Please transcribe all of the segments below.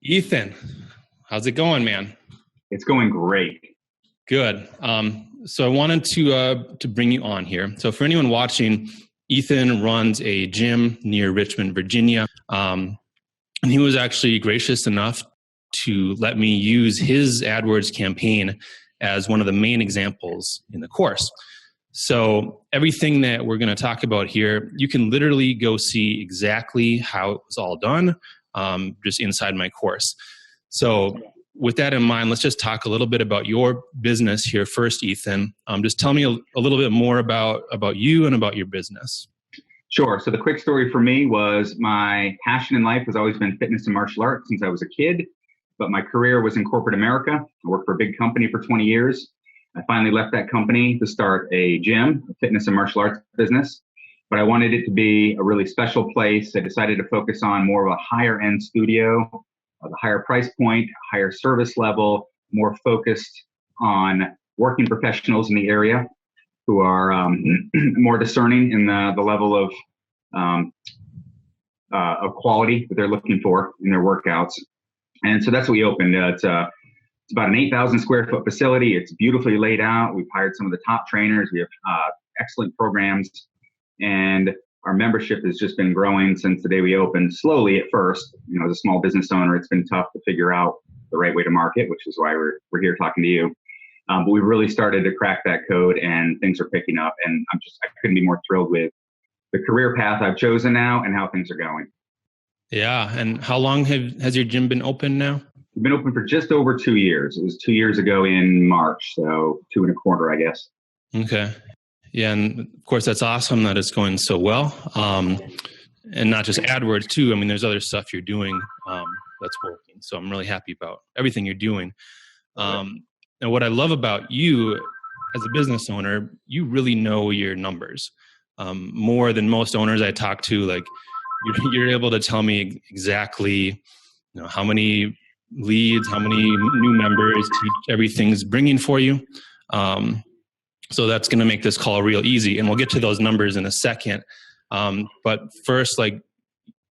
Ethan, how's it going, man? It's going great. Good. So I wanted to bring you on here. So for anyone watching, Ethan runs a gym near Richmond, Virginia, and he was actually gracious enough to let me use his AdWords campaign as one of the main examples in the course. So everything that we're going to talk about here, you can literally go see exactly how it was all done, just inside my course. So with that in mind, let's just talk a little bit about your business here first, Ethan. Just tell me a little bit more about you and about your business. Sure. So the quick story for me was my passion in life has always been fitness and martial arts since I was a kid, but my career was in corporate America. I worked for a big company for 20 years. I finally left that company to start a gym, a fitness and martial arts business, but I wanted it to be a really special place. I decided to focus on more of a higher end studio, the higher price point, higher service level, more focused on working professionals in the area who are more discerning in the level of quality that they're looking for in their workouts. And so that's what we opened. It's about an 8,000 square foot facility. It's beautifully laid out. We've hired some of the top trainers. We have excellent programs, and our membership has just been growing since the day we opened. Slowly at first, as a small business owner, it's been tough to figure out the right way to market, which is why we're here talking to you. But we've really started to crack that code, and things are picking up. And I couldn't be more thrilled with the career path I've chosen now and how things are going. Yeah. And how long has your gym been open now? We've been open for just over 2 years. It was 2 years ago in March, so 2.25, I guess. Okay. Yeah. And of course, that's awesome that it's going so well. And not just AdWords too. I mean, there's other stuff you're doing that's working. So I'm really happy about everything you're doing. And what I love about you as a business owner, you really know your numbers more than most owners I talk to. Like you're able to tell me exactly, how many leads, how many new members everything's bringing for you. So that's going to make this call real easy. And we'll get to those numbers in a second. But first, like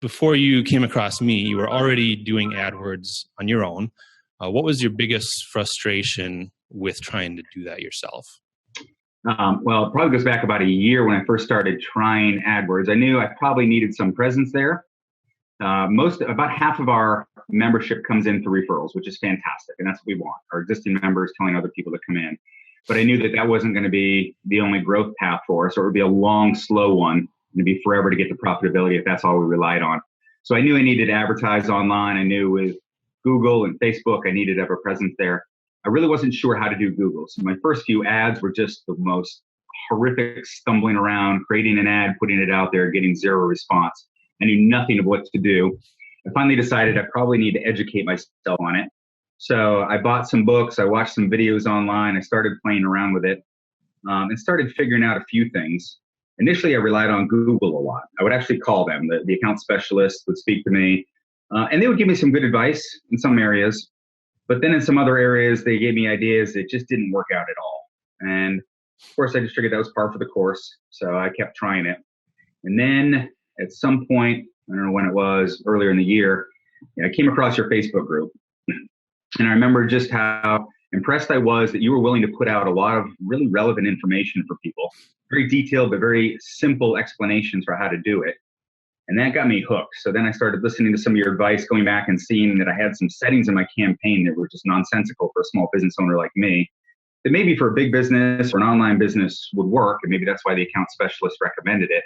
before you came across me, you were already doing AdWords on your own. What was your biggest frustration with trying to do that yourself? Well, it probably goes back about a year when I first started trying AdWords. I knew I probably needed some presence there. About half of our membership comes in through referrals, which is fantastic. And that's what we want. Our existing members telling other people to come in. But I knew that wasn't going to be the only growth path for us, or it would be a long, slow one. It'd be forever to get to profitability if that's all we relied on. So I knew I needed to advertise online. I knew with Google and Facebook, I needed to have a presence there. I really wasn't sure how to do Google. So my first few ads were just the most horrific stumbling around, creating an ad, putting it out there, getting zero response. I knew nothing of what to do. I finally decided I probably need to educate myself on it. So I bought some books. I watched some videos online. I started playing around with it and started figuring out a few things. Initially, I relied on Google a lot. I would actually call them. The account specialist would speak to me, and they would give me some good advice in some areas. But then in some other areas, they gave me ideas that just didn't work out at all. And of course, I just figured that was par for the course. So I kept trying it. And then at some point, I don't know when it was, earlier in the year, I came across your Facebook group. And I remember just how impressed I was that you were willing to put out a lot of really relevant information for people. Very detailed, but very simple explanations for how to do it. And that got me hooked. So then I started listening to some of your advice, going back and seeing that I had some settings in my campaign that were just nonsensical for a small business owner like me, that maybe for a big business or an online business would work. And maybe that's why the account specialist recommended it.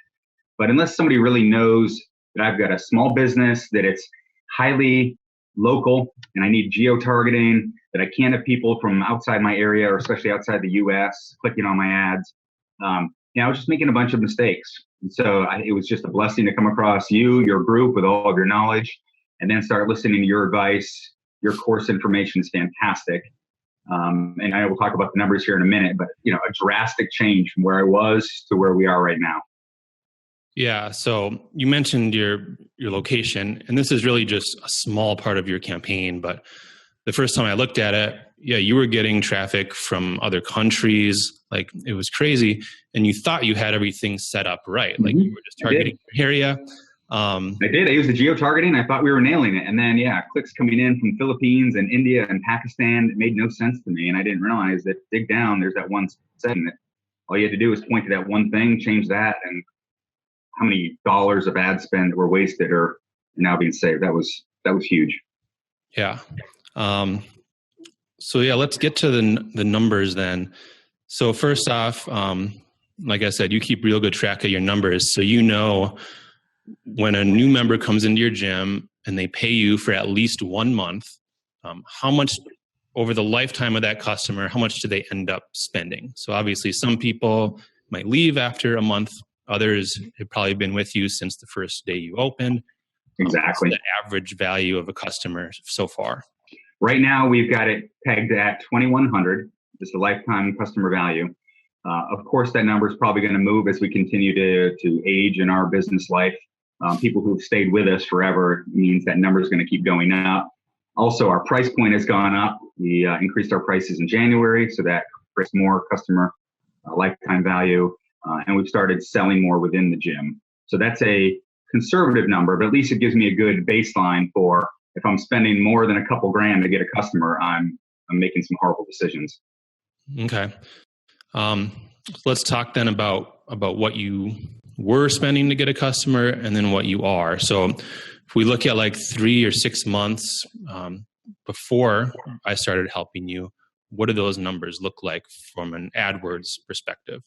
But unless somebody really knows that I've got a small business, that it's highly local and I need geo-targeting, that I can't have people from outside my area or especially outside the US clicking on my ads, I was just making a bunch of mistakes. And so it was just a blessing to come across you, your group with all of your knowledge, and then start listening to your advice. Your course information is fantastic. And I will talk about the numbers here in a minute, but a drastic change from where I was to where we are right now. Yeah. So you mentioned your location, and this is really just a small part of your campaign, but the first time I looked at it, you were getting traffic from other countries. Like it was crazy. And you thought you had everything set up right. Like you were just targeting your area. I did. I used the geo-targeting. I thought we were nailing it. And then, yeah, clicks coming in from Philippines and India and Pakistan. It made no sense to me. And I didn't realize that dig down, there's that one setting that all you had to do is point to that one thing, change that, and how many dollars of ad spend that were wasted are now being saved. That was huge. Yeah. So yeah, let's get to the numbers then. So first off, like I said, you keep real good track of your numbers. So you know when a new member comes into your gym and they pay you for at least 1 month, how much over the lifetime of that customer, how much do they end up spending? So obviously some people might leave after a month. Others have probably been with you since the first day you opened. Exactly. What's the average value of a customer so far? Right now, we've got it pegged at $2,100. Just the lifetime customer value. Of course, that number is probably going to move as we continue to age in our business life. People who've stayed with us forever means that number is going to keep going up. Also, our price point has gone up. We increased our prices in January, so that creates more customer lifetime value. And we've started selling more within the gym. So that's a conservative number, but at least it gives me a good baseline for if I'm spending more than a couple grand to get a customer, I'm making some horrible decisions. Okay. Let's talk then about what you were spending to get a customer and then what you are. So if we look at like 3 or 6 months before I started helping you, what do those numbers look like from an AdWords perspective?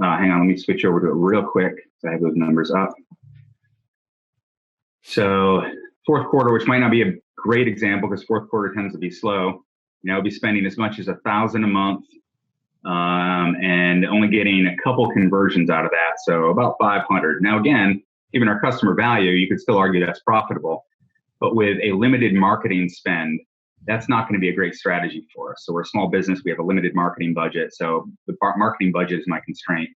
Hang on, let me switch over to it real quick. So I have those numbers up. So fourth quarter, which might not be a great example because fourth quarter tends to be slow. I'll be spending as much as $1,000 a month and only getting a couple conversions out of that. So about 500. Now, again, given our customer value, you could still argue that's profitable. But with a limited marketing spend, that's not going to be a great strategy for us. So we're a small business. We have a limited marketing budget. So the marketing budget is my constraint.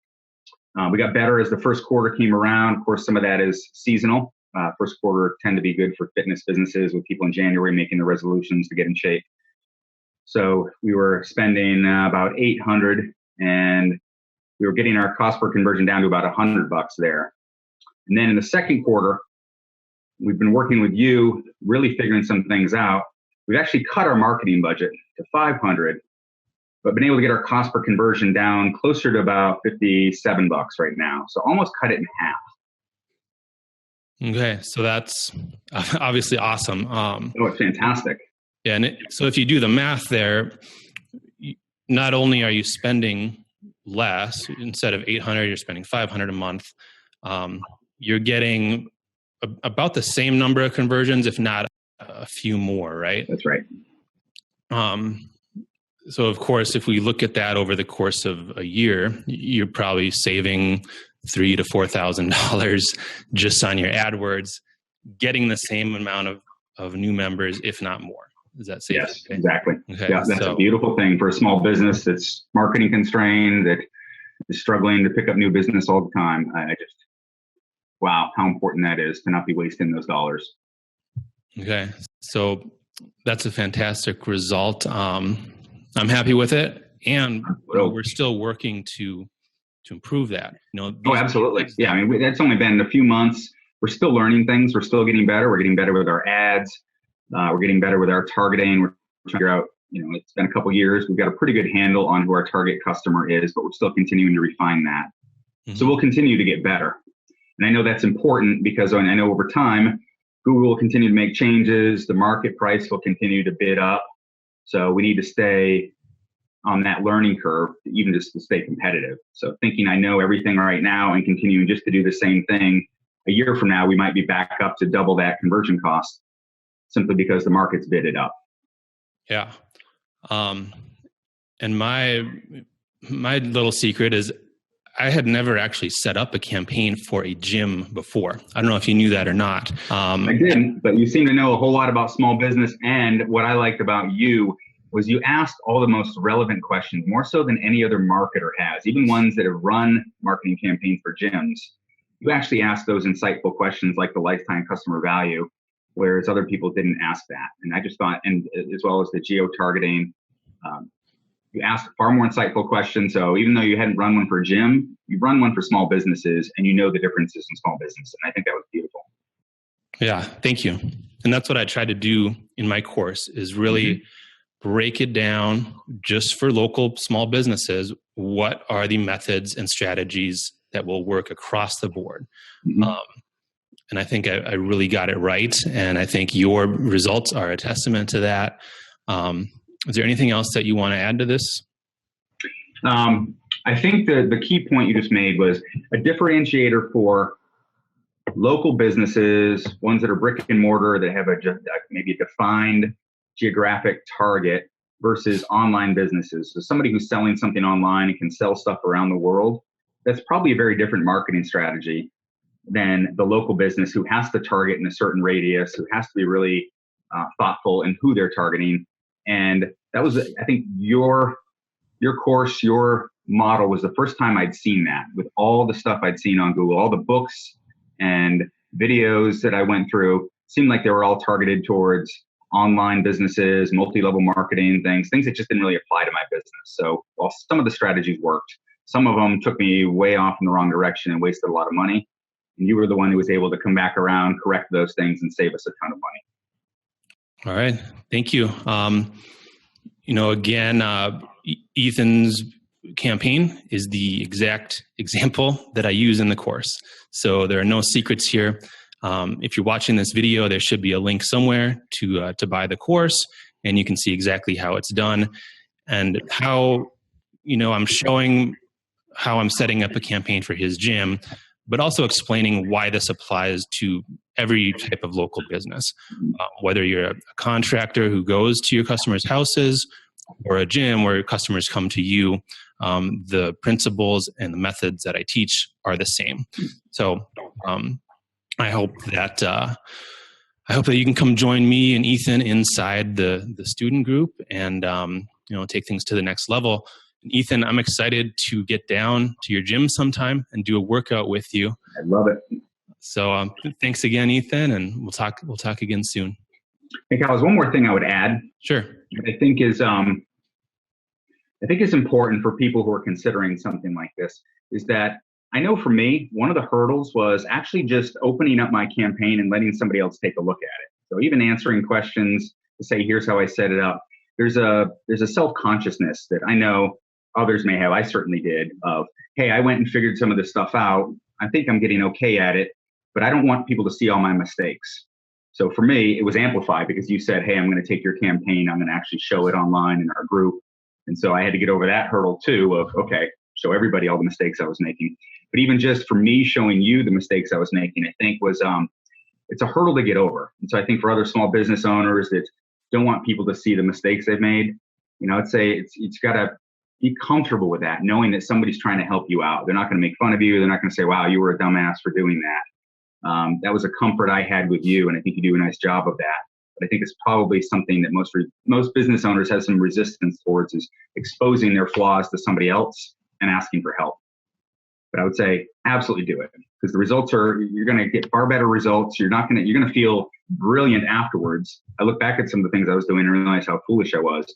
We got better as the first quarter came around. Of course, some of that is seasonal. First quarter tend to be good for fitness businesses with people in January making the resolutions to get in shape. So we were spending about 800 and we were getting our cost per conversion down to about $100 there. And then in the second quarter, we've been working with you, really figuring some things out. We've actually cut our marketing budget to 500, but been able to get our cost per conversion down closer to about $57 right now. So almost cut it in half. Okay, so that's obviously awesome. It's fantastic. Yeah, and so if you do the math there, not only are you spending less, instead of 800, you're spending 500 a month. You're getting about the same number of conversions, if not a few more, right? That's right. So of course, if we look at that over the course of a year, you're probably saving $3,000 to $4,000 just on your AdWords, getting the same amount of new members, if not more. Is that safe? Yes, exactly. Okay, yeah, that's a beautiful thing for a small business that's marketing constrained, that is struggling to pick up new business all the time. I just, wow, how important that is to not be wasting those dollars. Okay, so that's a fantastic result. I'm happy with it, and we're still working to improve that. Oh, absolutely. Yeah, I mean, that's only been a few months. We're still learning things. We're still getting better. We're getting better with our ads. We're getting better with our targeting. We're trying to figure out, it's been a couple of years. We've got a pretty good handle on who our target customer is, but we're still continuing to refine that. Mm-hmm. So we'll continue to get better. And I know that's important because I know over time, Google will continue to make changes. The market price will continue to bid up. So we need to stay on that learning curve, even just to stay competitive. So thinking I know everything right now and continuing just to do the same thing, a year from now, we might be back up to double that conversion cost simply because the market's bidded up. Yeah. And my little secret is I had never actually set up a campaign for a gym before. I don't know if you knew that or not. I didn't, but you seem to know a whole lot about small business. And what I liked about you was you asked all the most relevant questions, more so than any other marketer has, even ones that have run marketing campaigns for gyms. You actually asked those insightful questions like the lifetime customer value, whereas other people didn't ask that. And I just thought, and as well as the geo-targeting, you asked far more insightful questions. So even though you hadn't run one for a gym, you've run one for small businesses and you know the differences in small business. And I think that was beautiful. Yeah, thank you. And that's what I try to do in my course is really break it down just for local small businesses. What are the methods and strategies that will work across the board? Mhm. And I think I really got it right. And I think your results are a testament to that. Is there anything else that you want to add to this? I think the key point you just made was a differentiator for local businesses, ones that are brick and mortar that have maybe a defined geographic target versus online businesses. So somebody who's selling something online and can sell stuff around the world, that's probably a very different marketing strategy than the local business who has to target in a certain radius, who has to be really thoughtful in who they're targeting. And that was, I think, your course, your model was the first time I'd seen that with all the stuff I'd seen on Google, all the books and videos that I went through seemed like they were all targeted towards online businesses, multi-level marketing things that just didn't really apply to my business. So while some of the strategies worked, some of them took me way off in the wrong direction and wasted a lot of money. And you were the one who was able to come back around, correct those things, and save us a ton of money. All right. Thank you. Again, Ethan's campaign is the exact example that I use in the course. So there are no secrets here. If you're watching this video, there should be a link somewhere to buy the course, and you can see exactly how it's done and how, I'm showing how I'm setting up a campaign for his gym, but also explaining why this applies to every type of local business, whether you're a contractor who goes to your customers' houses or a gym where customers come to you. The principles and the methods that I teach are the same. So I hope that you can come join me and Ethan inside the student group and take things to the next level. And Ethan, I'm excited to get down to your gym sometime and do a workout with you. I love it. So thanks again, Ethan, and we'll talk again soon. Hey, Carlos, one more thing I would add. Sure. I think it's important for people who are considering something like this is that I know for me, one of the hurdles was actually just opening up my campaign and letting somebody else take a look at it. So even answering questions to say, here's how I set it up. There's a self-consciousness that I know others may have. I certainly did of, hey, I went and figured some of this stuff out. I think I'm getting okay at it, but I don't want people to see all my mistakes. So for me, it was amplified because you said, hey, I'm going to take your campaign. I'm going to actually show it online in our group. And so I had to get over that hurdle too of, okay, show everybody all the mistakes I was making. But even just for me showing you the mistakes I was making, I think was, it's a hurdle to get over. And so I think for other small business owners that don't want people to see the mistakes they've made, I'd say it's got to be comfortable with that, knowing that somebody's trying to help you out. They're not going to make fun of you. They're not going to say, wow, you were a dumbass for doing that. That was a comfort I had with you, and I think you do a nice job of that. But I think it's probably something that most business owners have some resistance towards is exposing their flaws to somebody else and asking for help. But I would say absolutely do it because the results you're going to get far better results. You're going to feel brilliant afterwards. I look back at some of the things I was doing and realize how foolish I was,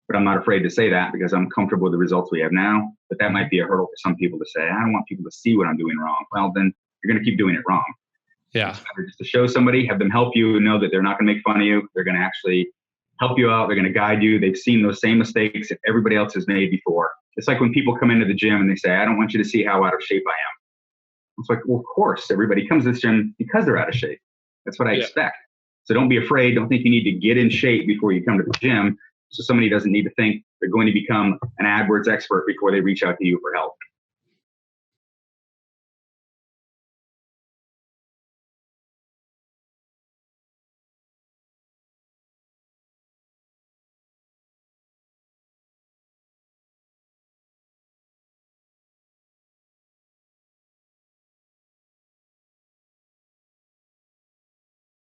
but I'm not afraid to say that because I'm comfortable with the results we have now. But that might be a hurdle for some people to say, I don't want people to see what I'm doing wrong. Well, then you're going to keep doing it wrong. Yeah. Just to show somebody, have them help you, know that they're not going to make fun of you. They're going to actually help you out. They're going to guide you. They've seen those same mistakes that everybody else has made before. It's like when people come into the gym and they say, I don't want you to see how out of shape I am. It's like, well, of course, everybody comes to this gym because they're out of shape. That's what I expect. So don't be afraid. Don't think you need to get in shape before you come to the gym. So somebody doesn't need to think they're going to become an AdWords expert before they reach out to you for help.